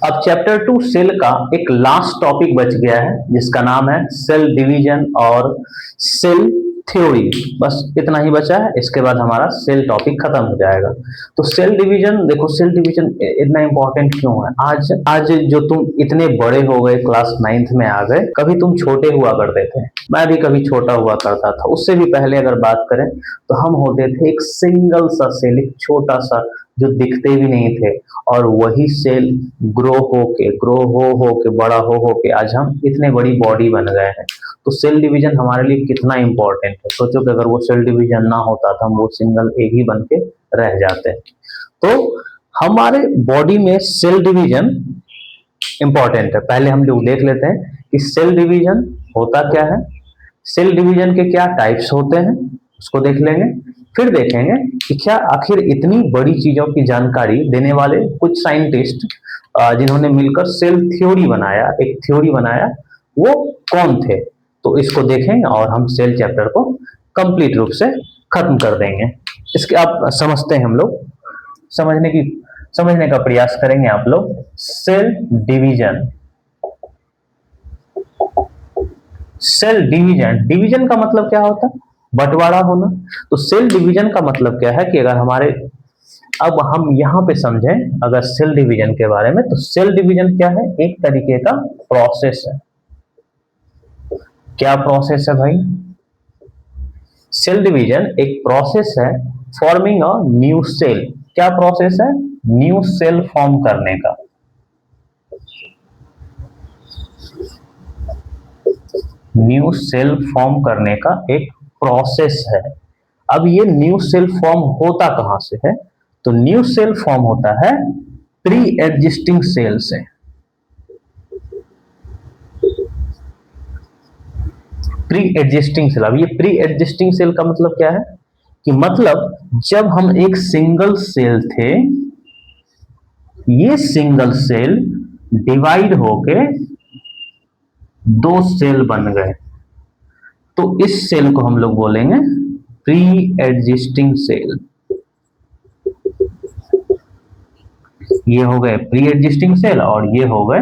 अब chapter 2 cell का एक लास्ट टॉपिक बच गया है जिसका नाम है सेल डिवीजन और सेल थ्योरी। बस इतना ही बचा है, इसके बाद हमारा सेल टॉपिक खत्म हो जाएगा। तो सेल डिवीजन देखो, सेल डिवीजन इतना इंपॉर्टेंट क्यों है? आज आज जो तुम इतने बड़े हो गए, क्लास 9th में आ गए, कभी तुम छोटे हुआ करते थे, मैं भी कभी छोटा हुआ करता था। उससे भी पहले अगर बात करें तो हम होते थे एक सिंगल सा सेल, एक छोटा सा जो दिखते भी नहीं थे, और वही सेल ग्रो हो के बड़ा हो के आज हम इतने बड़ी बॉडी बन गए हैं। तो सेल डिवीजन हमारे लिए कितना इंपॉर्टेंट है। सोचो कि अगर वो सेल डिवीजन ना होता तो हम वो सिंगल एक ही बन के रह जाते। तो हमारे बॉडी में सेल डिवीजन इंपॉर्टेंट है। पहले हम लोग देख लेते हैं कि सेल डिवीजन होता क्या है, सेल डिवीजन के क्या टाइप्स होते हैं, उसको देख लेंगे। फिर देखेंगे कि क्या आखिर इतनी बड़ी चीजों की जानकारी देने वाले कुछ साइंटिस्ट जिन्होंने मिलकर सेल थ्योरी बनाया, एक थ्योरी बनाया, वो कौन थे। तो इसको देखेंगे और हम सेल चैप्टर को कंप्लीट रूप से खत्म कर देंगे। इसके आप समझते हैं, हम लोग समझने का प्रयास करेंगे। आप लोग cell division, cell division, division का मतलब क्या होता है? बंटवारा होना। तो सेल डिवीजन का मतलब क्या है कि अगर हमारे, अब हम यहां पे समझें अगर सेल डिवीजन के बारे में, तो सेल डिवीजन क्या है? एक तरीके का प्रोसेस है। क्या प्रोसेस है भाई? सेल डिवीजन एक प्रोसेस है फॉर्मिंग अ न्यू सेल। क्या प्रोसेस है? न्यू सेल फॉर्म करने का। न्यू सेल फॉर्म करने का एक प्रोसेस है। अब ये न्यू सेल फॉर्म होता कहां से है? तो न्यू सेल फॉर्म होता है प्री एग्जिस्टिंग सेल से। प्री एग्जिस्टिंग सेल, अब ये प्री एग्जिस्टिंग सेल का मतलब क्या है कि मतलब जब हम एक सिंगल सेल थे, ये सिंगल सेल डिवाइड होके दो सेल बन गए, तो इस सेल को हम लोग बोलेंगे प्री एग्जिस्टिंग सेल। ये हो गए प्री एग्जिस्टिंग सेल और ये हो गए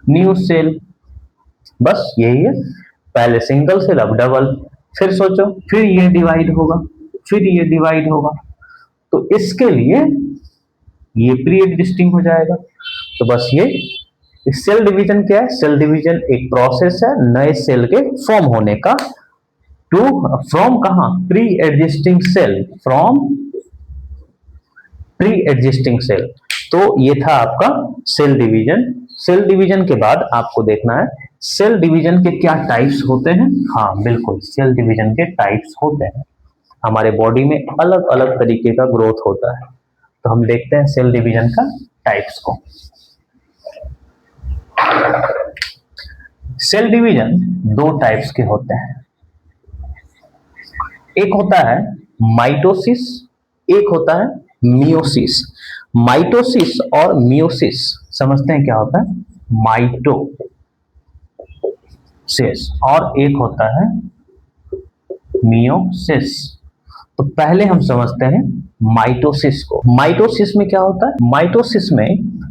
न्यू सेल। बस यही है, पहले सिंगल सेल अब डबल। फिर सोचो, फिर ये डिवाइड होगा, फिर ये डिवाइड होगा, तो इसके लिए ये प्री एग्जिस्टिंग हो जाएगा। तो बस ये सेल डिवीजन क्या है? सेल डिवीजन एक प्रोसेस है नए सेल के फॉर्म होने का। टू फ्रॉम कहां? Pre existing cell, from pre existing cell. तो ये था आपका सेल डिवीजन। सेल डिवीजन के बाद आपको देखना है सेल डिवीजन के क्या टाइप्स होते हैं। हाँ बिल्कुल, सेल डिवीजन के टाइप्स होते हैं। हमारे बॉडी में अलग अलग तरीके का ग्रोथ होता है, तो हम देखते हैं सेल डिवीजन का टाइप्स को। सेल डिवीजन दो टाइप्स के होते हैं, एक होता है माइटोसिस, एक होता है मियोसिस। माइटोसिस और मियोसिस समझते हैं क्या होता है? माइटोसिस और एक होता है मियोसिस। तो पहले हम समझते हैं माइटोसिस को। माइटोसिस में क्या होता है? माइटोसिस में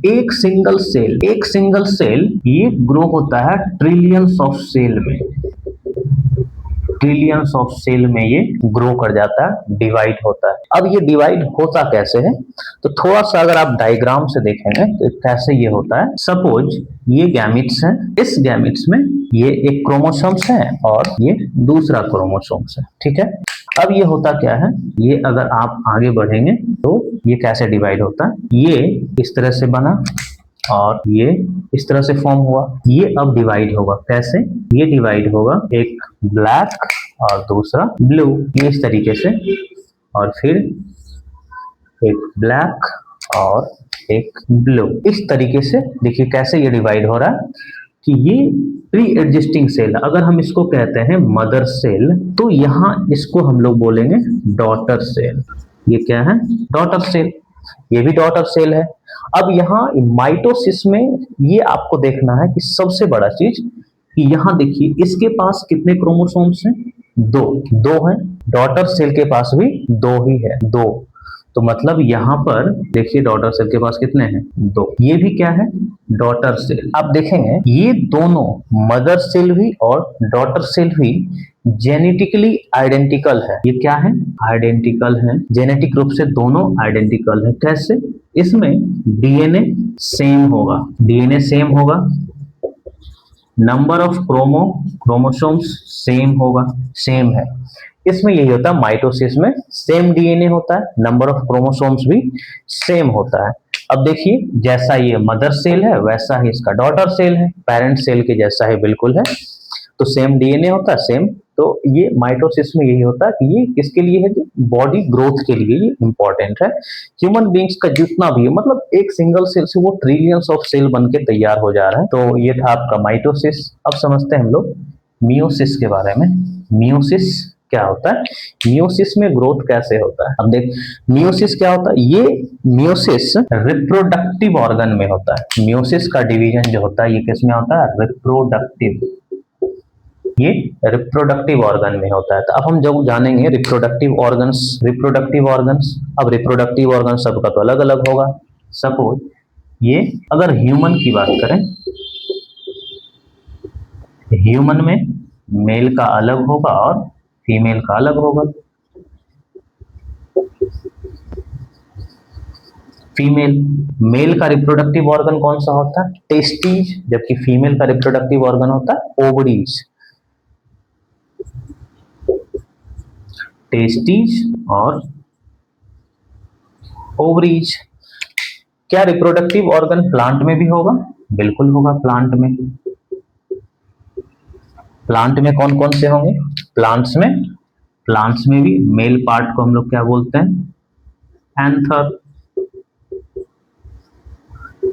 एक सिंगल सेल ये ग्रो होता है ट्रिलियंस ऑफ सेल में। ट्रिलियंस ऑफ सेल में ये ग्रो कर जाता है, डिवाइड होता है। अब ये डिवाइड होता कैसे है? तो थोड़ा सा अगर आप डायग्राम से देखेंगे तो कैसे ये होता है। सपोज ये गैमिट्स हैं, इस गैमिट्स में ये एक क्रोमोसोम्स है और ये दूसरा क्रोमोसोम्स है, ठीक है। अब ये होता क्या है, ये अगर आप आगे बढ़ेंगे तो ये कैसे डिवाइड होता है। ये इस तरह से बना और ये इस तरह से फॉर्म हुआ, ये अब डिवाइड होगा कैसे? ये डिवाइड होगा एक ब्लैक और दूसरा ब्लू, ये इस तरीके से, और फिर एक ब्लैक और एक ब्लू, इस तरीके से। देखिए कैसे ये डिवाइड हो रहा है कि ये प्री एग्जिस्टिंग सेल, अगर हम इसको कहते हैं मदर सेल, तो यहां इसको हम लोग बोलेंगे डॉटर सेल। ये क्या है? Daughter cell. ये भी डॉटर सेल है। अब यहाँ माइटोसिस में ये आपको देखना है कि सबसे बड़ा चीज कि यहाँ देखिए इसके पास कितने क्रोमोसोम्स हैं? दो हैं। डॉटर सेल के पास भी दो ही है, दो। तो मतलब यहाँ पर देखिए डॉटर सेल के पास कितने हैं, 2। ये भी क्या है, डॉटर सेल। आप देखेंगे ये दोनों मदर सेल भी और डॉटर सेल भी जेनेटिकली आइडेंटिकल है। ये क्या है, आइडेंटिकल है, जेनेटिक रूप से दोनों आइडेंटिकल है। कैसे, इसमें डीएनए सेम होगा, डीएनए सेम होगा, नंबर ऑफ क्रोमोसोम्स सेम होगा, सेम है। इसमें यही होता है, माइटोसिस में सेम डीएनए होता है, नंबर ऑफ क्रोमोसोम्स भी सेम होता है। अब देखिए जैसा ये मदर सेल है वैसा ही इसका डॉटर सेल है, पेरेंट सेल के जैसा ही बिल्कुल है, तो सेम डीएनए होता है, सेम। तो ये माइटोसिस में यही होता है कि ये किसके लिए है, जो बॉडी ग्रोथ के लिए ये इंपॉर्टेंट है। ह्यूमन बींग्स का जितना भी है, मतलब एक सिंगल सेल से वो ट्रिलियंस ऑफ सेल बन के तैयार हो जा रहा है। तो ये था आपका माइटोसिस। अब समझते हैं हम लोग मियोसिस के बारे में। मियोसिस क्या होता है, मियोसिस में ग्रोथ कैसे होता है। अब देख मियोसिस क्या होता है, ये मियोसिस रिप्रोडक्टिव ऑर्गन में होता है। मियोसिस का डिवीजन जो होता है ये किस में होता है, रिप्रोडक्टिव, ये रिप्रोडक्टिव ऑर्गन में होता है। तो अब हम जब जानेंगे रिप्रोडक्टिव ऑर्गन्स, रिप्रोडक्टिव ऑर्गन्स। अब रिप्रोडक्टिव ऑर्गन सबका तो अलग अलग होगा। सपोज ये अगर ह्यूमन की बात करें, ह्यूमन में मेल का अलग होगा और फीमेल का अलग होगा। फीमेल, मेल का रिप्रोडक्टिव ऑर्गन कौन सा होता है, टेस्टीज, जबकि फीमेल का रिप्रोडक्टिव ऑर्गन होता है ओवरीज। टेस्टीज और ओवरीज। क्या रिप्रोडक्टिव ऑर्गन प्लांट में भी होगा, बिल्कुल होगा प्लांट में। प्लांट में कौन कौन से होंगे, प्लांट्स में भी मेल पार्ट को हम लोग क्या बोलते हैं, एंथर,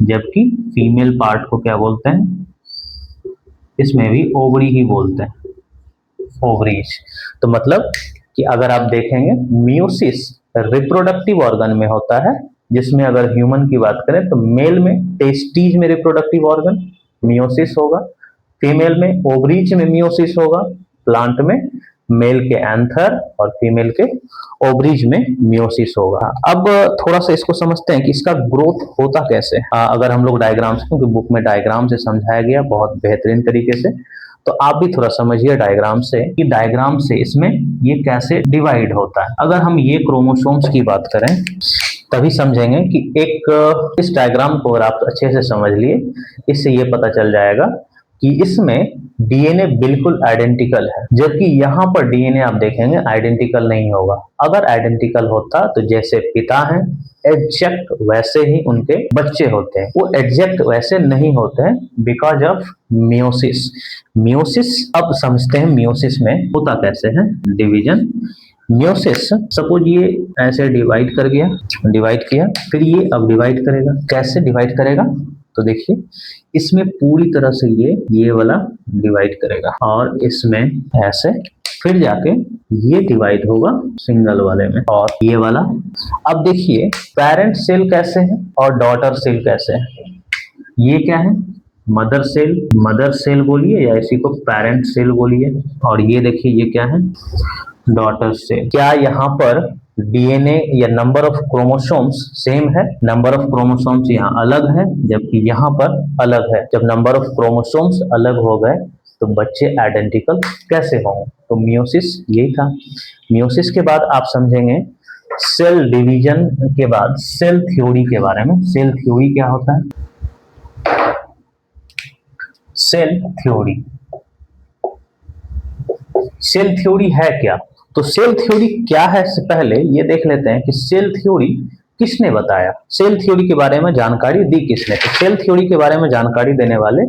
जबकि फीमेल पार्ट को क्या बोलते हैं, इसमें भी ओवरी ही बोलते हैं, ओवरीज। तो मतलब कि अगर आप देखेंगे मियोसिस रिप्रोडक्टिव ऑर्गन में होता है, जिसमें अगर ह्यूमन की बात करें तो मेल में टेस्टीज में रिप्रोडक्टिव ऑर्गन मियोसिस होगा, फीमेल में ओवरीज में मियोसिस होगा, प्लांट में मेल के एंथर और फीमेल के ओवरीज में मियोसिस होगा। अब थोड़ा सा इसको समझते हैं कि इसका ग्रोथ होता कैसे। अगर हम लोग डायग्राम से, क्योंकि बुक में डायग्राम से समझाया गया बहुत बेहतरीन तरीके से, तो आप भी थोड़ा समझिए डायग्राम से कि डायग्राम से इसमें ये कैसे डिवाइड होता है। अगर हम ये क्रोमोसोम्स की बात करें तभी समझेंगे कि एक इस डायग्राम को अगर आप अच्छे से समझ लिए, इससे ये पता चल जाएगा कि इसमें डीएनए बिल्कुल आइडेंटिकल है, जबकि यहाँ पर डीएनए आप देखेंगे आइडेंटिकल नहीं होगा। अगर आइडेंटिकल होता तो जैसे पिता हैं एग्जैक्ट वैसे ही उनके बच्चे होते हैं, वो एग्जैक्ट वैसे नहीं होते हैं बिकॉज ऑफ मियोसिस। मियोसिस अब समझते हैं मियोसिस में होता कैसे है, डिवीजन। मियोसिस सपोज ये ऐसे डिवाइड कर गया, डिवाइड किया, फिर ये अब डिवाइड करेगा। कैसे डिवाइड करेगा, तो देखिए इसमें पूरी तरह से ये वाला डिवाइड करेगा और इसमें ऐसे, फिर जाके ये डिवाइड होगा सिंगल वाले में और ये वाला। अब देखिए पेरेंट सेल कैसे है और डॉटर सेल कैसे है। ये क्या है, मदर सेल बोलिए या इसी को पेरेंट सेल बोलिए, और ये देखिए ये क्या है, डॉटर सेल। क्या यहाँ पर डीएनए या नंबर ऑफ क्रोमोसोम्स सेम है, नंबर ऑफ क्रोमोसोम्स यहाँ अलग है जबकि यहाँ पर अलग है। जब नंबर ऑफ क्रोमोसोम्स अलग हो गए तो बच्चे आइडेंटिकल कैसे होंगे, तो मियोसिस यही था। मियोसिस के बाद आप समझेंगे सेल डिवीजन के बाद सेल थ्योरी के बारे में। सेल थ्योरी क्या होता है, सेल थ्योरी, सेल थ्योरी है क्या, तो सेल थ्योरी क्या है से पहले ये देख लेते हैं कि सेल थ्योरी किसने बताया, सेल थ्योरी के बारे में जानकारी दी किसने। तो सेल थ्योरी के बारे में जानकारी देने वाले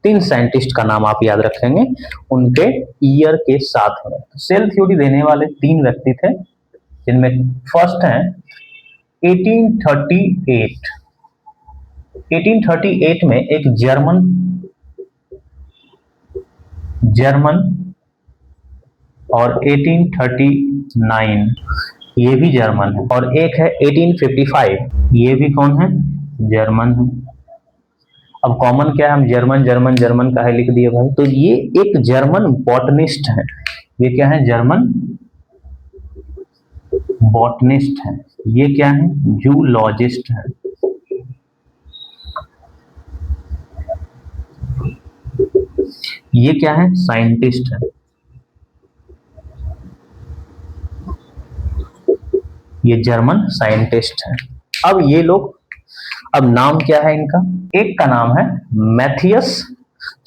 3 साइंटिस्ट का नाम आप याद रखेंगे उनके ईयर के साथ में। तो सेल थ्योरी देने वाले 3 व्यक्ति थे, जिनमें फर्स्ट हैं 1838। 1838 में एक जर्मन और 1839 ये भी जर्मन है, और एक है 1855 ये भी कौन है, जर्मन है। अब कॉमन क्या है, हम जर्मन जर्मन जर्मन का है लिख दिए भाई। तो ये एक जर्मन बॉटनिस्ट है, ये क्या है, जर्मन बॉटनिस्ट है। ये क्या है? जूलॉजिस्ट है। ये क्या है? साइंटिस्ट है। ये जर्मन साइंटिस्ट है। अब ये लोग, अब नाम क्या है इनका? एक का नाम है मैथियस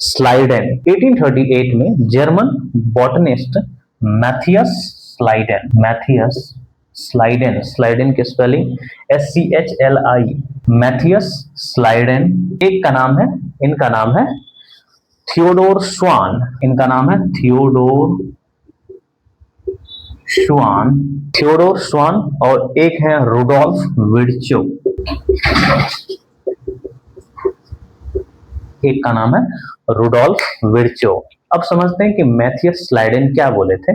स्लाइडेन। 1838 में German botanist Matthias Schleiden, Matthias Schleiden, Schleiden की स्पेलिंग SCHLI, मैथियस स्लाइडेन। एक का नाम है, इनका नाम है थियोडोर स्वान, इनका नाम है थियोडोर स्वान, थियोडोर स्वान। और एक है रुडोल्फ विर्चो, एक का नाम है रुडोल्फ विर्चो। अब समझते हैं कि मैथियस स्लाइडेन क्या बोले थे।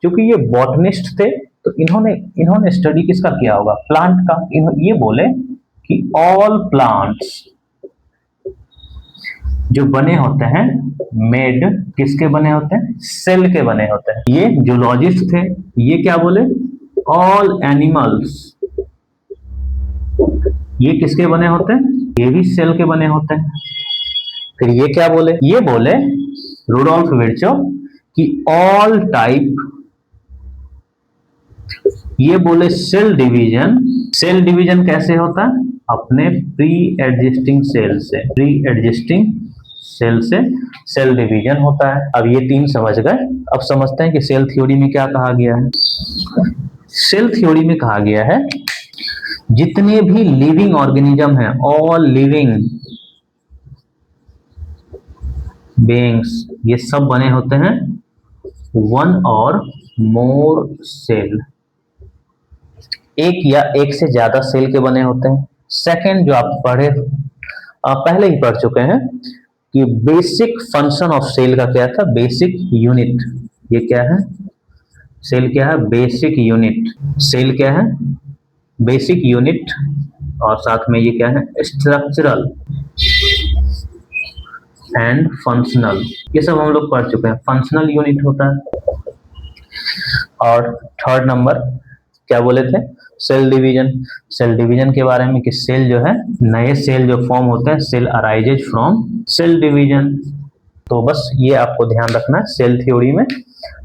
क्योंकि ये बॉटनिस्ट थे तो इन्होंने स्टडी किसका किया होगा? प्लांट का। ये बोले कि ऑल प्लांट्स जो बने होते हैं मेड किसके बने होते हैं? सेल के बने होते हैं। ये जूलॉजिस्ट थे। ये क्या बोले? ऑल एनिमल्स, ये किसके बने होते हैं? ये भी सेल के बने होते हैं। फिर ये क्या बोले? ये बोले रुडोल्फ विर्चो कि ऑल टाइप, ये बोले सेल डिवीजन। सेल डिवीजन कैसे होता है? अपने प्री एडजस्टिंग सेल से, प्री एडजस्टिंग सेल से सेल डिवीजन होता है। अब ये तीन समझ गए। अब समझते हैं कि सेल थ्योरी में क्या कहा गया है। सेल थ्योरी में कहा गया है जितने भी लिविंग ऑर्गेनिज्म हैं, ऑल लिविंग बीइंग्स, ये सब बने होते हैं वन और मोर सेल, एक या एक से ज्यादा सेल के बने होते हैं। सेकंड जो आप पहले ही पढ़ चुके हैं कि बेसिक फंक्शन ऑफ सेल का क्या था? Basic unit. ये क्या है? सेल क्या है? Basic unit. सेल क्या है? Basic unit. और साथ में ये क्या है? Structural and functional. ये सब हम लोग पढ़ चुके हैं। फंक्शनल यूनिट होता है। और थर्ड नंबर क्या बोले थे? Cell division. सेल डिवीजन के बारे में कि सेल जो है, नए सेल जो फॉर्म होते हैं, cell arises from cell division. तो बस ये आपको ध्यान रखना है। सेल थ्योरी में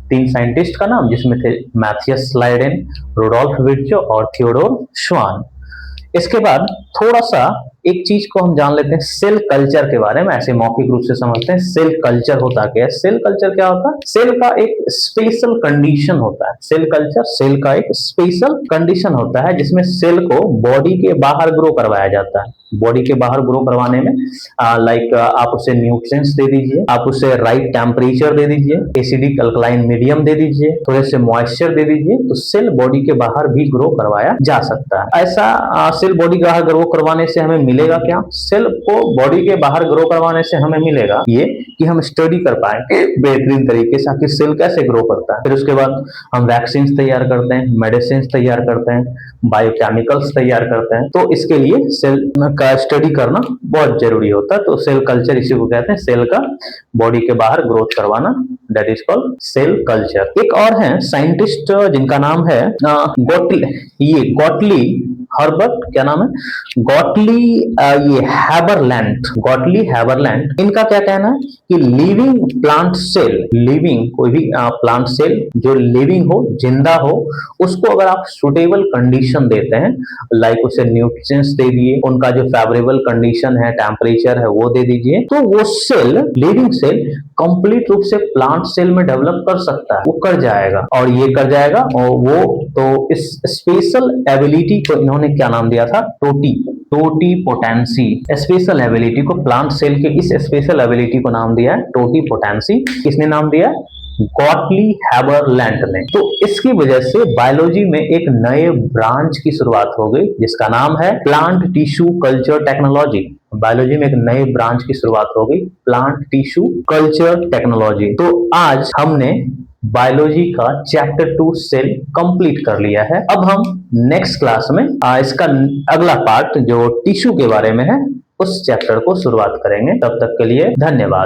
तीन साइंटिस्ट का नाम, जिसमें थे मैथियस स्लाइडेन, रुडोल्फ विर्चो और थियोडोर स्वान। इसके बाद थोड़ा सा एक चीज को हम जान लेते हैं सेल कल्चर के बारे में, ऐसे मौखिक रूप से समझते हैं सेल कल्चर होता क्या है। सेल कल्चर क्या होता है? सेल का एक स्पेशल कंडीशन होता है। सेल कल्चर सेल का एक स्पेशल कंडीशन होता है जिसमें सेल को बॉडी के बाहर ग्रो करवाया जाता है। बॉडी के बाहर ग्रो करवाने में आप उसे न्यूट्रिएंट्स दे दीजिए, आप उसे राइट टेम्परेचर दे दीजिए, एसिडिक अल्कलाइन मीडियम दे दीजिए, थोड़े से मॉइस्चर दे दीजिए, तो सेल बॉडी के बाहर भी ग्रो करवाया जा सकता है। ऐसा सेल बॉडी के बाहर ग्रो करवाने से हमें मिलेगा क्या? सेल को बॉडी के बाहर ग्रो करवाने से हमें मिलेगा ये कि हम स्टडी कर पाएंगे बेहतरीन तरीके से आखिर सेल कैसे ग्रो करता है। फिर उसके बाद हम वैक्सीन तैयार करते हैं, मेडिसिन तैयार करते हैं, बायोकेमिकल्स तैयार करते हैं। तो इसके लिए सेल का स्टडी करना बहुत जरूरी होता है। तो सेल कल्चर इसी को कहते हैं, सेल का बॉडी के बाहर ग्रोथ करवाना, that is called cell culture. एक और है साइंटिस्ट जिनका नाम है गॉटली हर्बर्ट, क्या नाम है? ये हैबरलैंड, गॉटली हैबरलैंड। इनका क्या कहना है कि लिविंग प्लांट सेल, लिविंग कोई भी प्लांट सेल जो लिविंग हो, जिंदा हो, उसको अगर आप सुटेबल कंडीशन देते हैं, लाइक उसे न्यूट्रिएंट्स दे दिए, उनका जो फेवरेबल कंडीशन है, टेम्परेचर है, वो दे दीजिए, तो वो सेल, लिविंग सेल कंप्लीट रूप से प्लांट सेल में डेवलप कर सकता है, वो कर जाएगा। और ये कर जाएगा, और वो तो इस स्पेशल एबिलिटी को इन्होंने क्या नाम दिया था? टोटीपोटेंसी। स्पेशल एबिलिटी को, प्लांट सेल के इस स्पेशल एबिलिटी को नाम दिया है टोटीपोटेंसी। किसने नाम दिया है? गॉटली हैबरलैंड ने। तो इसकी वजह से बायोलॉजी में एक नए ब्रांच की शुरुआत हो गई जिसका नाम है plant tissue culture technology. Biology में एक नए ब्रांच की शुरुआत हो गई, प्लांट टिश्यू कल्चर टेक्नोलॉजी। तो आज हमने बायोलॉजी का चैप्टर 2 सेल कंप्लीट कर लिया है। अब हम नेक्स्ट क्लास में इसका अगला पार्ट जो टिश्यू के बारे में है, उस चैप्टर को शुरुआत करेंगे। तब तक के लिए धन्यवाद।